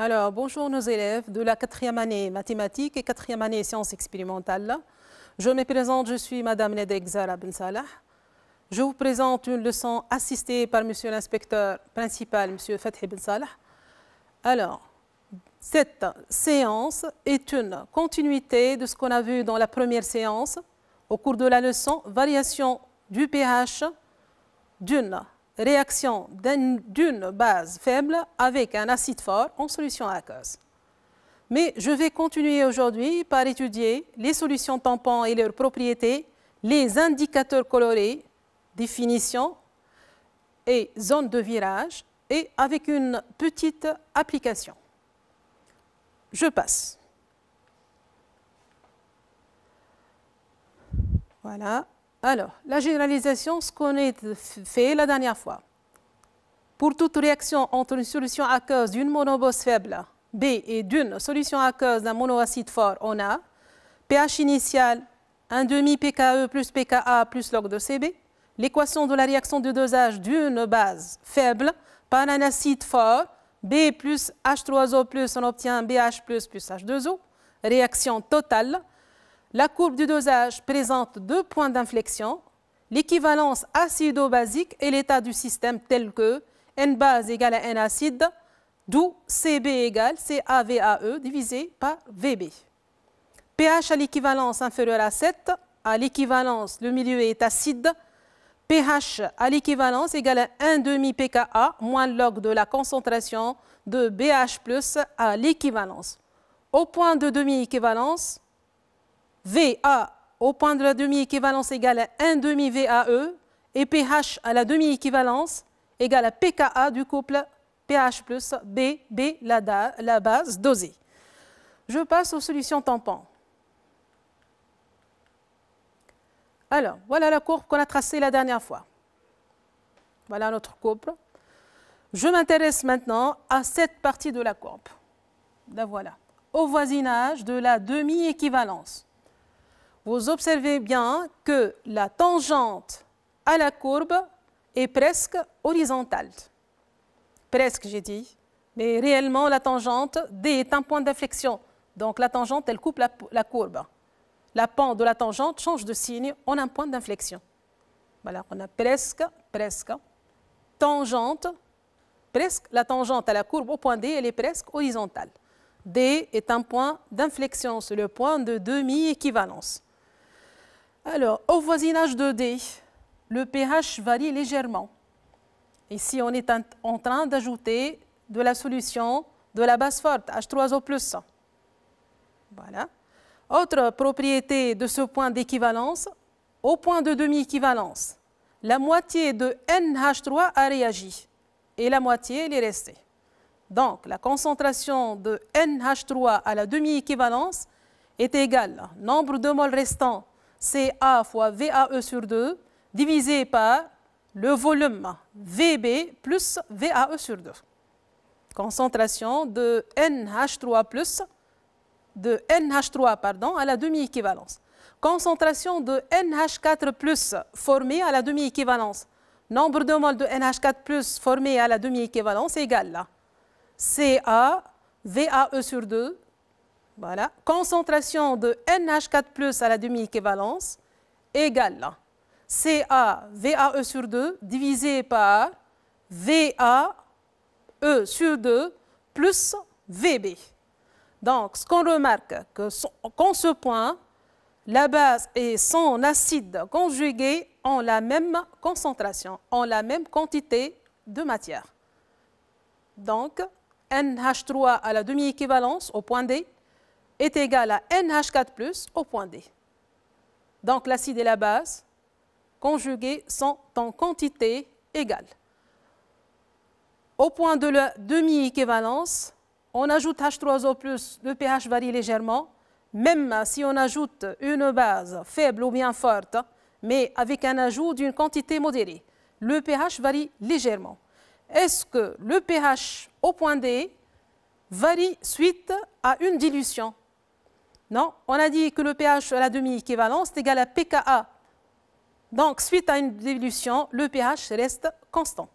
Alors, bonjour nos élèves de la 4e année mathématiques et 4e année sciences expérimentales. Je me présente, je suis Madame Nedeg Zara Ben Salah. Je vous présente une leçon assistée par Monsieur l'inspecteur principal, Monsieur Fathi Ben Salah. Alors, cette séance est une continuité de ce qu'on a vu dans la première séance au cours de la leçon variation du pH d'une réaction d'une base faible avec un acide fort en solution aqueuse. Mais je vais continuer aujourd'hui par étudier les solutions tampons et leurs propriétés, les indicateurs colorés, définition et zone de virage, et avec une petite application. Je passe. Voilà. Alors, la généralisation, ce qu'on a fait la dernière fois. Pour toute réaction entre une solution aqueuse d'une monobose faible B et d'une solution aqueuse d'un monoacide fort, on a pH initial 1,5 pKe plus pKa plus log de Cb, l'équation de la réaction de dosage d'une base faible par un acide fort, B plus H3O plus, on obtient BH plus H2O, réaction totale. La courbe du dosage présente deux points d'inflexion, l'équivalence acido-basique et l'état du système tel que N base égale à N acide, d'où Cb égale CaVaE divisé par Vb. pH à l'équivalence inférieure à 7, à l'équivalence le milieu est acide, pH à l'équivalence égale à 1,5 pKa moins log de la concentration de BH plus à l'équivalence. Au point de demi-équivalence, Va au point de la demi-équivalence égale à 1,5 VAE et pH à la demi-équivalence égale à pKa du couple pH plus B, la base dosée. Je passe aux solutions tampons. Alors, voilà la courbe qu'on a tracée la dernière fois. Voilà notre courbe. Je m'intéresse maintenant à cette partie de la courbe. La voilà. Au voisinage de la demi-équivalence. Vous observez bien que la tangente à la courbe est presque horizontale. Presque, j'ai dit. Mais réellement, la tangente D est un point d'inflexion. Donc la tangente, elle coupe la courbe. La pente de la tangente change de signe en un point d'inflexion. Voilà, on a presque, tangente, presque, la tangente à la courbe au point D, elle est presque horizontale. D est un point d'inflexion, c'est le point de demi-équivalence. Alors, au voisinage de D, le pH varie légèrement. Ici, on est en train d'ajouter de la solution de la base forte, H3O+. Voilà. Autre propriété de ce point d'équivalence, au point de demi-équivalence, la moitié de NH3 a réagi et la moitié, elle est restée. Donc, la concentration de NH3 à la demi-équivalence est égale au nombre de moles restants Ca fois VAE sur 2 divisé par le volume Vb plus VAE sur 2. Concentration de NH3 à la demi-équivalence. Concentration de NH4 formée à la demi-équivalence. Nombre de moles de NH4 formé à la demi-équivalence égale là. Ca VAE sur 2. Voilà. Concentration de NH4 à la demi-équivalence égale là. Ca VAE sur 2 divisé par VAE sur 2 plus Vb. Donc, ce qu'on remarque, qu'en ce point, la base et son acide conjugué ont la même concentration, ont la même quantité de matière. Donc, NH3 à la demi-équivalence au point D est égal à NH4 au point D. Donc, l'acide et la base conjugués sont en quantité égale. Au point de la demi-équivalence, on ajoute H3O+, le pH varie légèrement, même si on ajoute une base faible ou bien forte, mais avec un ajout d'une quantité modérée. Le pH varie légèrement. Est-ce que le pH au point D varie suite à une dilution? Non, on a dit que le pH à la demi-équivalence est égal à pKa. Donc, suite à une dilution, le pH reste constant.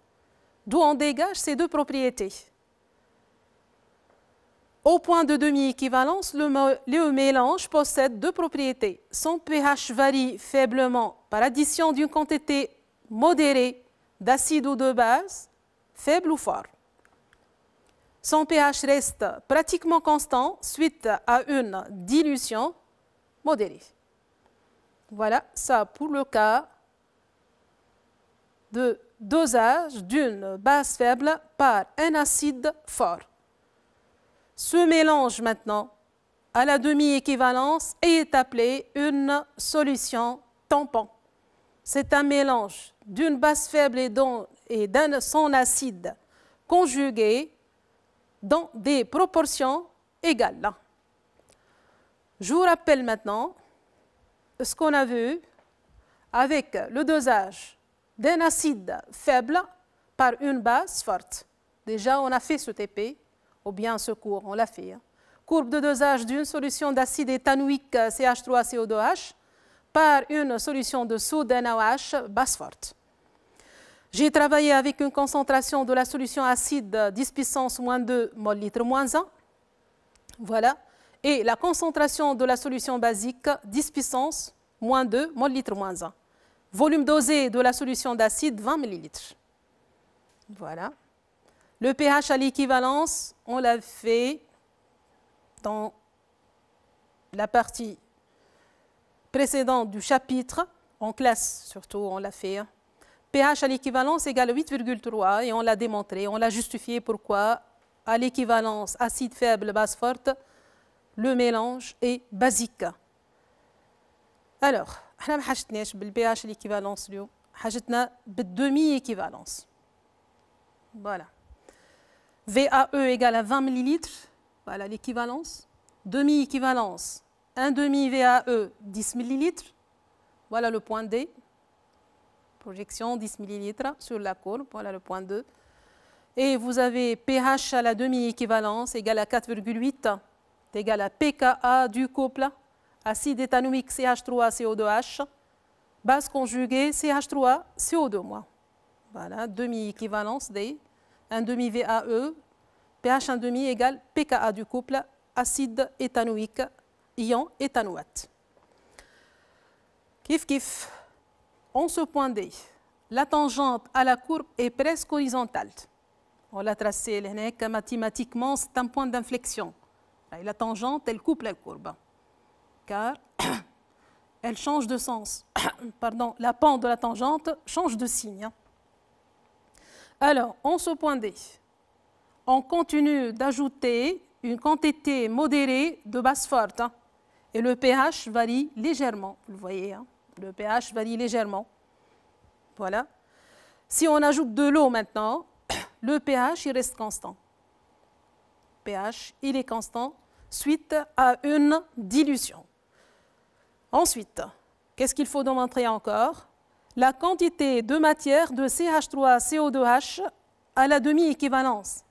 D'où on dégage ces deux propriétés. Au point de demi-équivalence, le mélange possède deux propriétés. Son pH varie faiblement par addition d'une quantité modérée d'acide ou de base, faible ou fort. Son pH reste pratiquement constant suite à une dilution modérée. Voilà ça pour le cas de dosage d'une base faible par un acide fort. Ce mélange maintenant à la demi-équivalence est appelé une solution tampon. C'est un mélange d'une base faible et d'un son acide conjugué dans des proportions égales. Je vous rappelle maintenant ce qu'on a vu avec le dosage d'un acide faible par une base forte. Déjà, on a fait ce TP, ou bien ce cours, on l'a fait. Courbe de dosage d'une solution d'acide éthanoïque CH3CO2H par une solution de soude NaOH base forte. J'ai travaillé avec une concentration de la solution acide 10 puissance moins 2 mol litre moins 1. Voilà. Et la concentration de la solution basique 10 puissance moins 2 mol litre moins 1. Volume dosé de la solution d'acide 20 ml. Voilà. Le pH à l'équivalence, on l'a fait dans la partie précédente du chapitre, en classe surtout, on l'a fait. pH à l'équivalence égale 8,3 et on l'a démontré, on l'a justifié pourquoi à l'équivalence acide faible, base forte, le mélange est basique. Alors, احنا ما حاجتناش بالبي اتش l'équivalence اليوم، حاجتنا بالدemi équivalence. Voilà. VAE égale à 20 ml, voilà l'équivalence. Demi-équivalence, un demi VAE 10 ml, voilà le point D. Projection 10 ml sur la courbe, voilà le point 2. Et vous avez pH à la demi-équivalence égale à 4,8, égal à pKa du couple acide éthanoïque CH3CO2H, base conjuguée CH3CO2-. Voilà, demi-équivalence D, un demi VAE, pH 1,5 égale pKa du couple acide éthanoïque, ion éthanoate. Kif kif. En ce point D, la tangente à la courbe est presque horizontale. On l'a tracé mathématiquement, c'est un point d'inflexion. La tangente, elle coupe la courbe, car elle change de sens. Pardon, la pente de la tangente change de signe. Alors, en ce point D, on continue d'ajouter une quantité modérée de base forte, et le pH varie légèrement, vous le voyez, le pH varie légèrement. Voilà. Si on ajoute de l'eau maintenant, le pH il reste constant. pH il est constant suite à une dilution. Ensuite, qu'est-ce qu'il faut démontrer encore? La quantité de matière de CH3CO2H à la demi-équivalence.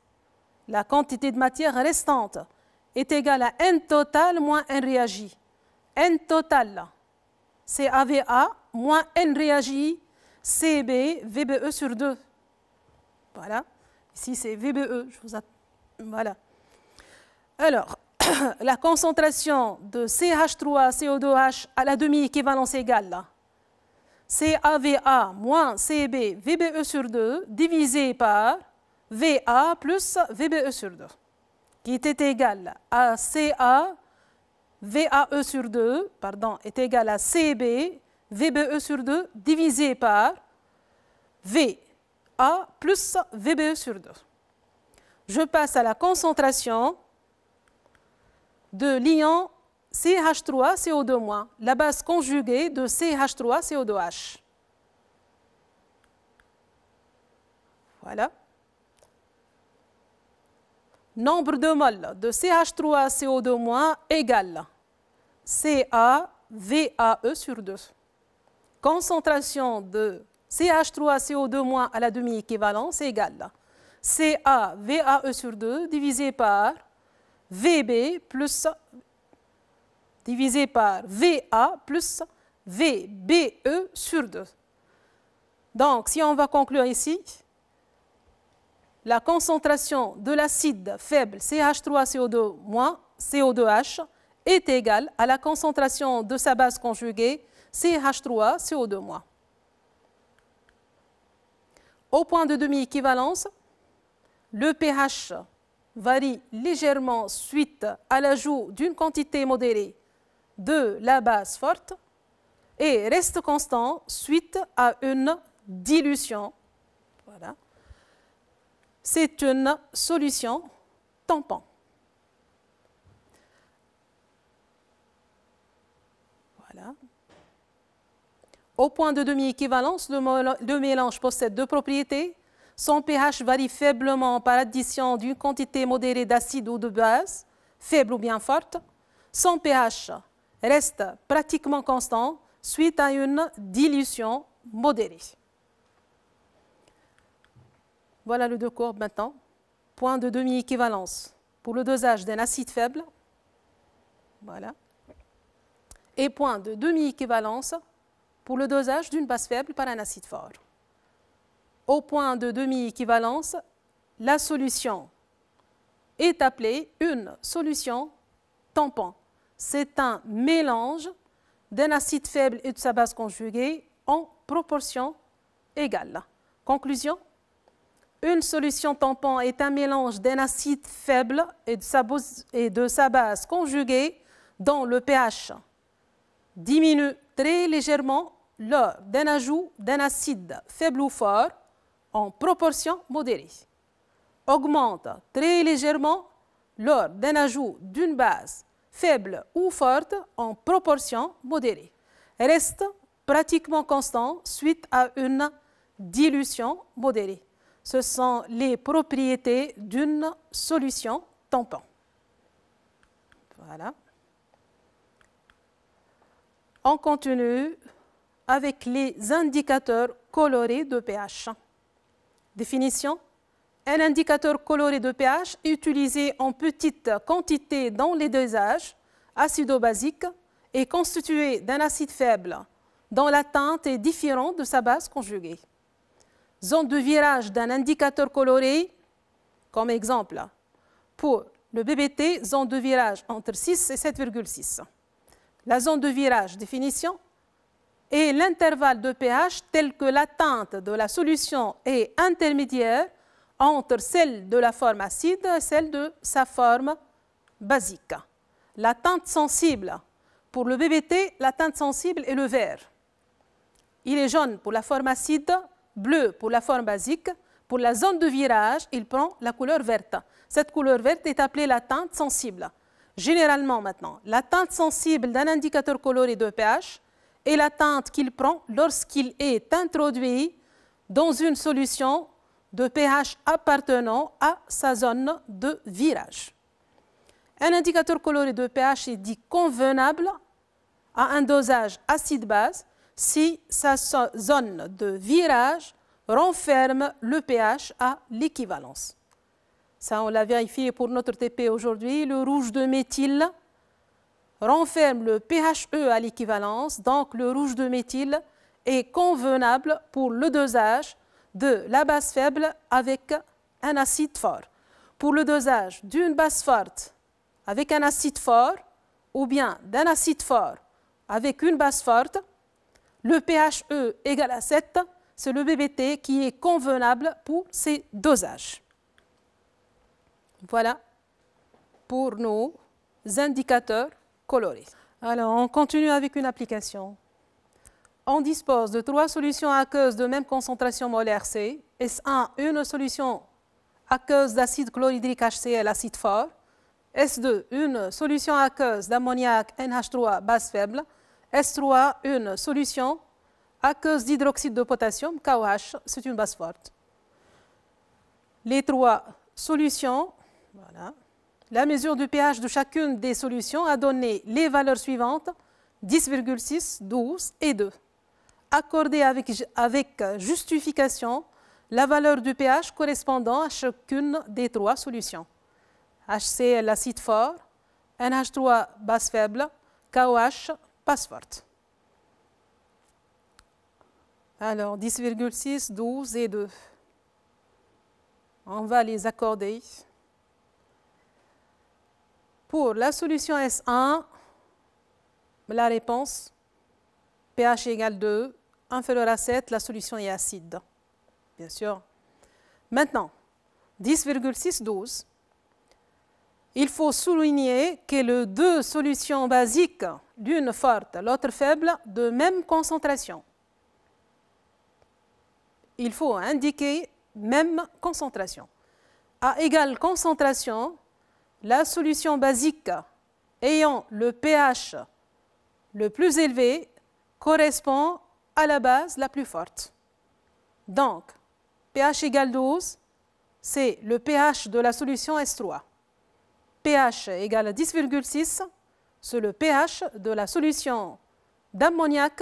La quantité de matière restante est égale à N total moins N réagi. N total, c'est AVA moins N réagi, CB, VBE sur 2. Voilà. Ici, c'est VBE. Voilà. Alors, la concentration de CH3CO2H à la demi-équivalence égale, CAVA moins CB, VBE sur 2, divisé par VA plus VBE sur 2, qui était égal à CA, VAE sur 2, pardon, est égal à CB, VBE sur 2, divisé par VA plus VBE sur 2. Je passe à la concentration de l'ion CH3CO2-, la base conjuguée de CH3CO2H. Voilà. Nombre de moles de CH3CO2- égale CaVAE sur 2. Concentration de CH3CO2- à la demi-équivalence égale CaVAE sur 2 divisé par VB plus divisé par VA plus VBE sur 2. Donc, si on va conclure ici, la concentration de l'acide faible CH3CO2-CO2H est égale à la concentration de sa base conjuguée CH3CO2-. Au point de demi-équivalence, le pH varie légèrement suite à l'ajout d'une quantité modérée de la base forte et reste constant suite à une dilution. Voilà. C'est une solution tampon. Voilà. Au point de demi-équivalence, le mélange possède deux propriétés. Son pH varie faiblement par addition d'une quantité modérée d'acide ou de base, faible ou bien forte. Son pH reste pratiquement constant suite à une dilution modérée. Voilà les deux courbes maintenant. Point de demi-équivalence pour le dosage d'un acide faible. Voilà. Et point de demi-équivalence pour le dosage d'une base faible par un acide fort. Au point de demi-équivalence, la solution est appelée une solution tampon. C'est un mélange d'un acide faible et de sa base conjuguée en proportion égale. Conclusion, une solution tampon est un mélange d'un acide faible et de sa base conjuguée dont le pH diminue très légèrement lors d'un ajout d'un acide faible ou fort en proportion modérée, augmente très légèrement lors d'un ajout d'une base faible ou forte en proportion modérée, reste pratiquement constant suite à une dilution modérée. Ce sont les propriétés d'une solution tampon. Voilà. On continue avec les indicateurs colorés de pH. Définition. Un indicateur coloré de pH est utilisé en petite quantité dans les dosages acido-basiques et constitué d'un acide faible dont la teinte est différente de sa base conjuguée. Zone de virage d'un indicateur coloré, comme exemple, pour le BBT, zone de virage entre 6 et 7,6. La zone de virage, définition, est l'intervalle de pH tel que la teinte de la solution est intermédiaire entre celle de la forme acide et celle de sa forme basique. La teinte sensible, pour le BBT, la teinte sensible est le vert. Il est jaune pour la forme acide, bleu pour la forme basique. Pour la zone de virage, il prend la couleur verte. Cette couleur verte est appelée la teinte sensible. Généralement maintenant, la teinte sensible d'un indicateur coloré de pH est la teinte qu'il prend lorsqu'il est introduit dans une solution de pH appartenant à sa zone de virage. Un indicateur coloré de pH est dit convenable à un dosage acide-base si sa zone de virage renferme le pH à l'équivalence. Ça, on l'a vérifié pour notre TP aujourd'hui. Le rouge de méthyle renferme le PHE à l'équivalence, donc le rouge de méthyle est convenable pour le dosage de la base faible avec un acide fort. Pour le dosage d'une base forte avec un acide fort ou bien d'un acide fort avec une base forte, le PHE égale à 7, c'est le BBT qui est convenable pour ces dosages. Voilà pour nos indicateurs colorés. Alors, on continue avec une application. On dispose de 3 solutions aqueuses de même concentration molaire C. S1, une solution aqueuse d'acide chlorhydrique HCl, acide fort. S2, une solution aqueuse d'ammoniac NH3, base faible. S3, une solution aqueuse d'hydroxyde de potassium, KOH, c'est une base forte. Les 3 solutions, voilà. La mesure du pH de chacune des solutions a donné les valeurs suivantes, 10,6, 12 et 2. Accordez avec justification la valeur du pH correspondant à chacune des 3 solutions. HCl, acide fort, NH3, base faible, KOH, base forte. Alors, 10,6, 12 et 2. On va les accorder. Pour la solution S1, la réponse, pH égale 2, inférieur à 7, la solution est acide. Bien sûr. Maintenant, 10,612. Il faut souligner que les deux solutions basiques, l'une forte, l'autre faible, de même concentration. Il faut indiquer même concentration. À égale concentration, la solution basique ayant le pH le plus élevé correspond à la base la plus forte. Donc, pH égale 12, c'est le pH de la solution S3. pH égale 10,6, c'est le pH de la solution d'ammoniac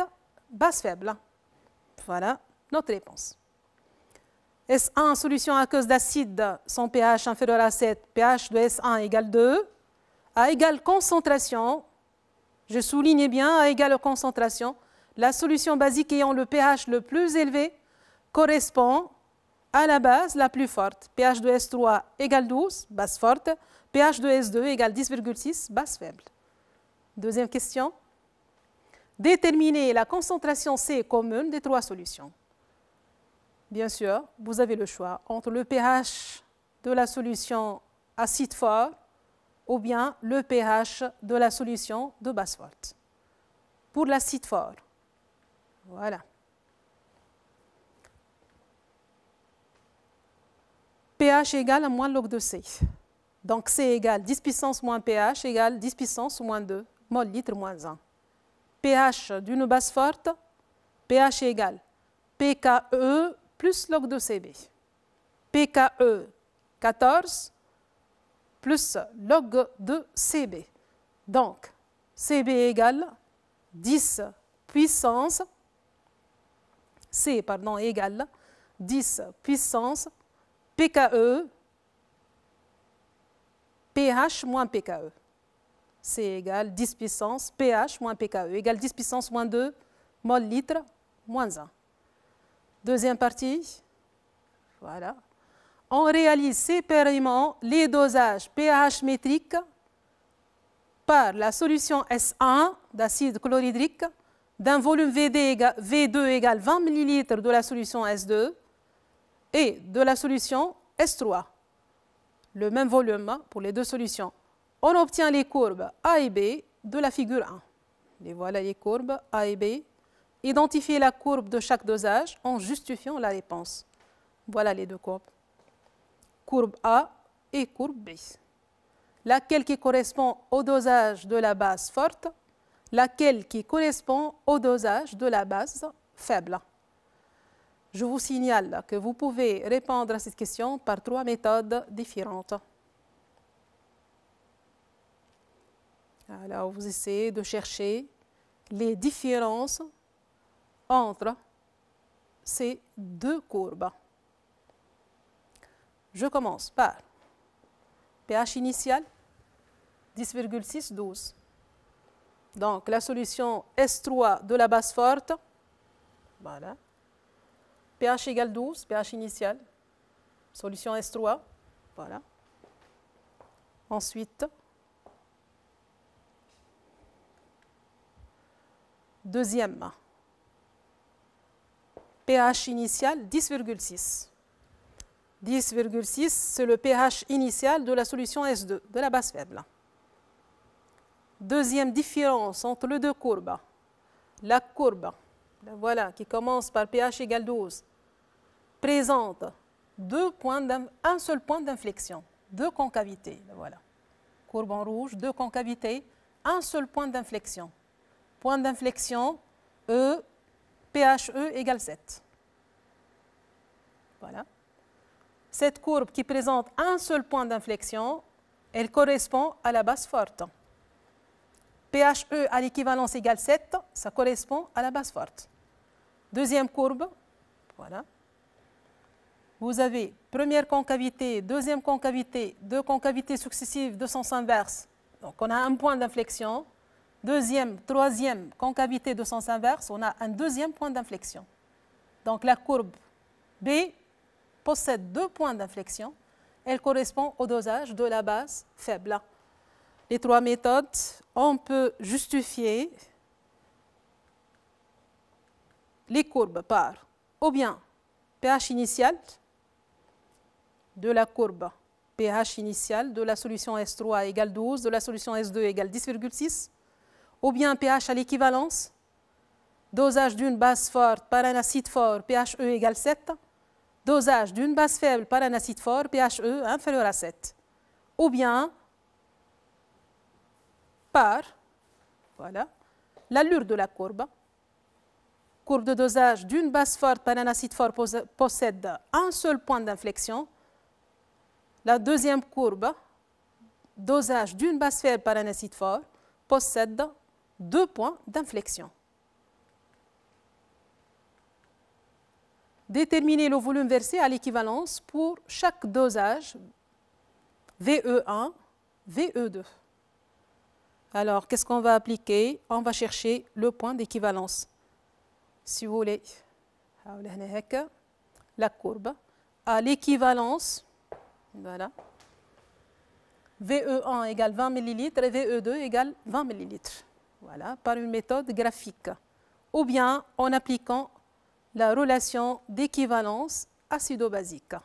basse faible. Voilà notre réponse. S1, solution aqueuse d'acide, son pH inférieur à 7, pH de S1 égale 2. À égale concentration, je souligne bien, à égale concentration, la solution basique ayant le pH le plus élevé correspond à la base la plus forte. pH de S3 égale 12, base forte. pH de S2 égale 10,6, base faible. Deuxième question. Déterminer la concentration C commune des trois solutions. Bien sûr, vous avez le choix entre le pH de la solution acide fort ou bien le pH de la solution de base forte. Pour l'acide fort, voilà. pH égale à moins log de C. Donc C égale 10 puissance moins pH égale 10 puissance moins 2 mol litre moins 1. pH d'une base forte, pH égale pKe plus log de Cb. pKe 14 plus log de Cb. Donc, Cb égale 10 puissance, C égale 10 puissance pKe, pH moins pKe. C égale 10 puissance pH moins pKe égale 10 puissance moins 2 mol litre moins 1. Deuxième partie, voilà. On réalise séparément les dosages pH métriques par la solution S1 d'acide chlorhydrique d'un volume V2 égale 20 ml de la solution S2 et de la solution S3. Le même volume pour les deux solutions. On obtient les courbes A et B de la figure 1. Et voilà les courbes A et B. Identifiez la courbe de chaque dosage en justifiant la réponse. Voilà les deux courbes. Courbe A et courbe B. Laquelle qui correspond au dosage de la base forte, laquelle qui correspond au dosage de la base faible. Je vous signale que vous pouvez répondre à cette question par 3 méthodes différentes. Alors, vous essayez de chercher les différences entre ces deux courbes. Je commence par pH initial, 10,612. Donc, la solution S3 de la base forte, voilà. pH égale 12, pH initial, solution S3, voilà. Ensuite, deuxième, pH initial 10,6. 10,6, c'est le pH initial de la solution S2, de la base faible. Deuxième différence entre les deux courbes, la courbe, voilà, qui commence par pH égale 12, présente un seul point d'inflexion, deux concavités. Voilà. Courbe en rouge, deux concavités, un seul point d'inflexion. Point d'inflexion, E, pHe égale 7. Voilà. Cette courbe qui présente un seul point d'inflexion, elle correspond à la base forte. pHe à l'équivalence égale 7, ça correspond à la base forte. Deuxième courbe, voilà. Vous avez première concavité, deuxième concavité, deux concavités successives de sens inverse. Donc on a un point d'inflexion. Deuxième, troisième concavité de sens inverse, on a un deuxième point d'inflexion. Donc la courbe B possède 2 points d'inflexion. Elle correspond au dosage de la base faible. Les 3 méthodes, on peut justifier les courbes par ou bien pH initial de la courbe pH initial de la solution S3 égale 12, de la solution S2 égale 10,6, ou bien pH à l'équivalence, dosage d'une base forte par un acide fort, pHe égale 7, dosage d'une base faible par un acide fort, pHe inférieur à 7, ou bien par voilà, l'allure de la courbe de dosage d'une base forte par un acide fort possède un seul point d'inflexion. La deuxième courbe, dosage d'une base faible par un acide fort, possède 2 points d'inflexion. Déterminer le volume versé à l'équivalence pour chaque dosage VE1, VE2. Alors, qu'est-ce qu'on va appliquer? On va chercher le point d'équivalence. Si vous voulez, la courbe à l'équivalence, voilà, VE1 égale 20 ml et VE2 égale 20 ml. Voilà, par une méthode graphique. Ou bien en appliquant la relation d'équivalence acido-basique.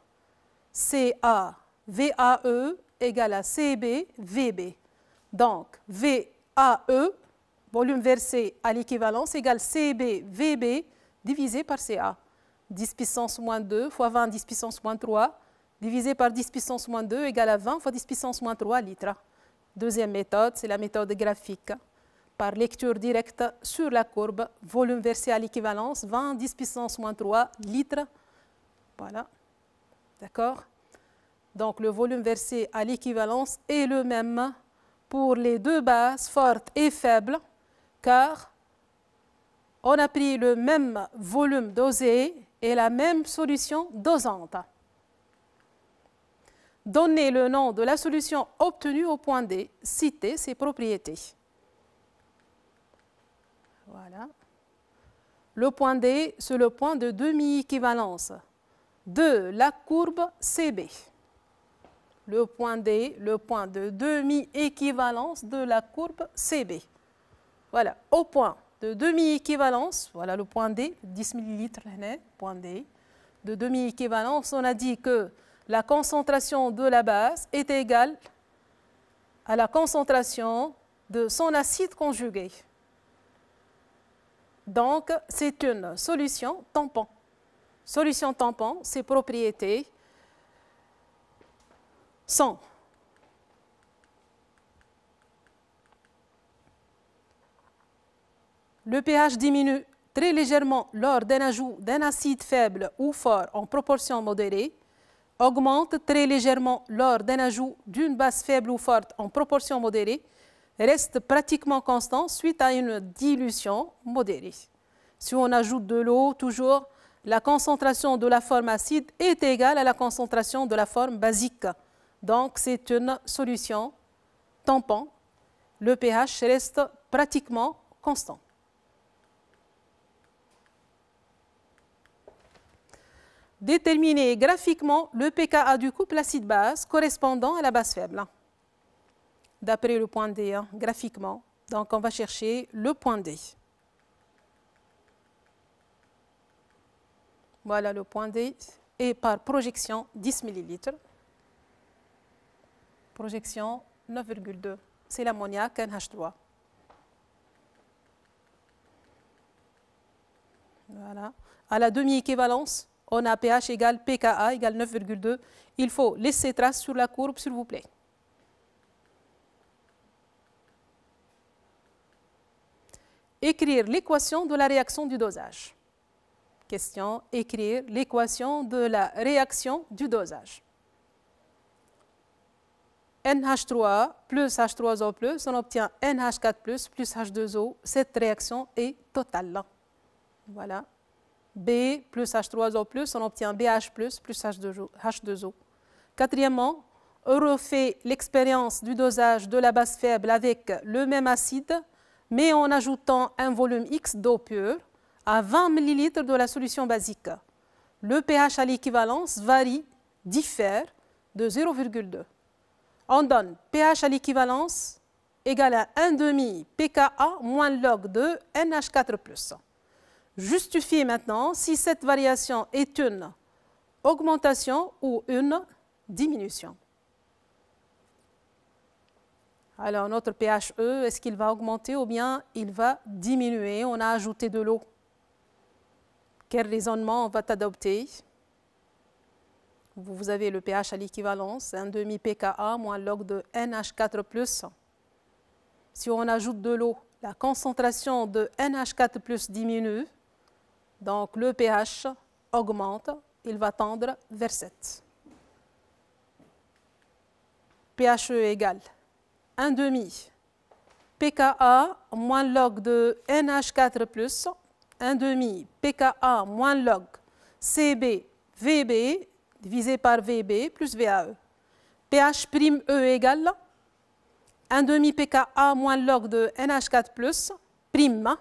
Ca, VAE égale à CB, VB. Donc, VAE, volume versé à l'équivalence, égale CB, VB, divisé par Ca. 10 puissance moins 2 fois 20 10 puissance moins 3, divisé par 10 puissance moins 2 égale à 20 fois 10 puissance moins 3 litres. Deuxième méthode, c'est la méthode graphique. Par lecture directe sur la courbe, volume versé à l'équivalence, 20 10 puissance moins 3 litres. Voilà. D'accord? Donc, le volume versé à l'équivalence est le même pour les 2 bases fortes et faibles, car on a pris le même volume dosé et la même solution dosante. Donnez le nom de la solution obtenue au point D, citez ses propriétés. Voilà. Le point D, c'est le point de demi-équivalence de la courbe CB. Le point D, le point de demi-équivalence de la courbe CB. Voilà, au point de demi-équivalence, voilà le point D, 10 ml, point D, de demi-équivalence, on a dit que la concentration de la base est égale à la concentration de son acide conjugué. Donc, c'est une solution tampon. Solution tampon, ses propriétés sont le pH diminue très légèrement lors d'un ajout d'un acide faible ou fort en proportion modérée, augmente très légèrement lors d'un ajout d'une base faible ou forte en proportion modérée, reste pratiquement constant suite à une dilution modérée. Si on ajoute de l'eau, toujours, la concentration de la forme acide est égale à la concentration de la forme basique. Donc, c'est une solution tampon. Le pH reste pratiquement constant. Déterminer graphiquement le pKa du couple acide-base correspondant à la base faible. D'après le point D, graphiquement. Donc, on va chercher le point D. Voilà le point D. Et par projection, 10 ml. Projection 9,2. C'est l'ammoniac NH3. Voilà. À la demi-équivalence, on a pH égale pKa égale 9,2. Il faut laisser trace sur la courbe, s'il vous plaît. Écrire l'équation de la réaction du dosage. Question, écrire l'équation de la réaction du dosage. NH3 plus H3O+, on obtient NH4+, plus H2O. Cette réaction est totale. Voilà. B plus H3O+, on obtient BH+, plus H2O. Quatrièmement, on refait l'expérience du dosage de la base faible avec le même acide, mais en ajoutant un volume X d'eau pure à 20 ml de la solution basique. le pH à l'équivalence varie, diffère de 0,2. On donne pH à l'équivalence égale à 1,5 pKa moins log de NH4+. Justifiez maintenant si cette variation est une augmentation ou une diminution. Alors notre pHe, est-ce qu'il va augmenter ou bien il va diminuer? On a ajouté de l'eau. Quel raisonnement on va adopter? Vous avez le pH à l'équivalence, 1,5 pKa moins log de NH4+. Si on ajoute de l'eau, la concentration de NH4+ diminue, donc le pH augmente, il va tendre vers 7. pHe égale 1,5 pKa moins log de NH4+, 1,5 pKa moins log Cb Vb divisé par Vb plus VAE. pH' E égale 1,5 pKa moins log de NH4+, prime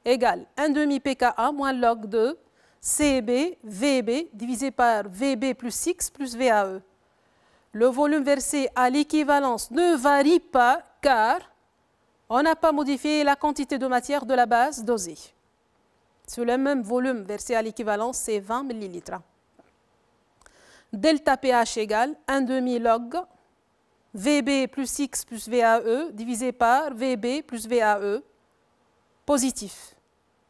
égale 1,5 pKa moins log de Cb Vb divisé par Vb plus X plus VAE. Le volume versé à l'équivalence ne varie pas car on n'a pas modifié la quantité de matière de la base dosée. Sur le même volume versé à l'équivalence, c'est 20 ml. Delta pH égale 1,5 log Vb plus X plus VAE divisé par Vb plus VAE positif.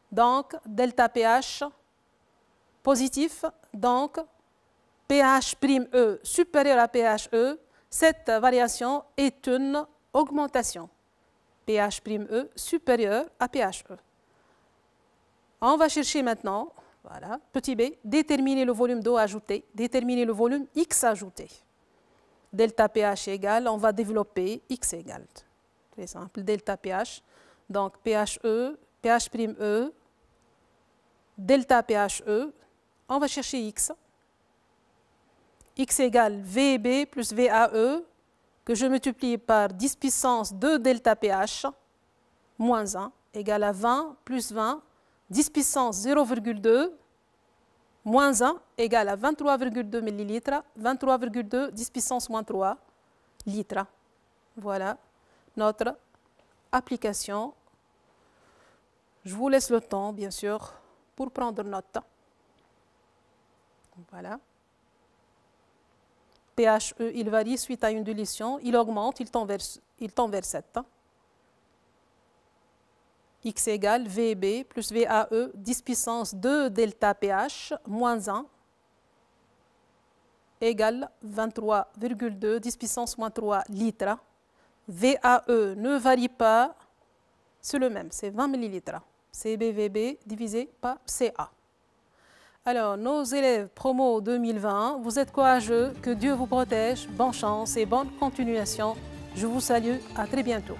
Donc, delta pH positif, donc pH'' supérieur à pHe, cette variation est une augmentation. pH'' supérieur à pHe. On va chercher maintenant, voilà, petit b, déterminer le volume d'eau ajouté, déterminer le volume X ajouté. Delta pH égale, on va développer X égale. Très simple, delta pH, donc pHe, pH'', delta pHe, on va chercher X. X égale Vb plus VAE, que je multiplie par 10 puissance 2 delta pH, moins 1, égale à 20 plus 20, 10 puissance 0,2, moins 1, égale à 23,2 ml, 23,2, 10 puissance moins 3 litres. Voilà notre application. Je vous laisse le temps, bien sûr, pour prendre note. Voilà. pHe, il varie suite à une dilution, il augmente, il tend vers 7. X égale Vb plus VAE, 10 puissance 2 delta pH, moins 1, égale 23,2, 10 puissance moins 3 litres. VAE ne varie pas, c'est le même, c'est 20 ml. CbVb divisé par Ca. Alors, nos élèves promo 2020, vous êtes courageux, que Dieu vous protège, bonne chance et bonne continuation. Je vous salue, à très bientôt.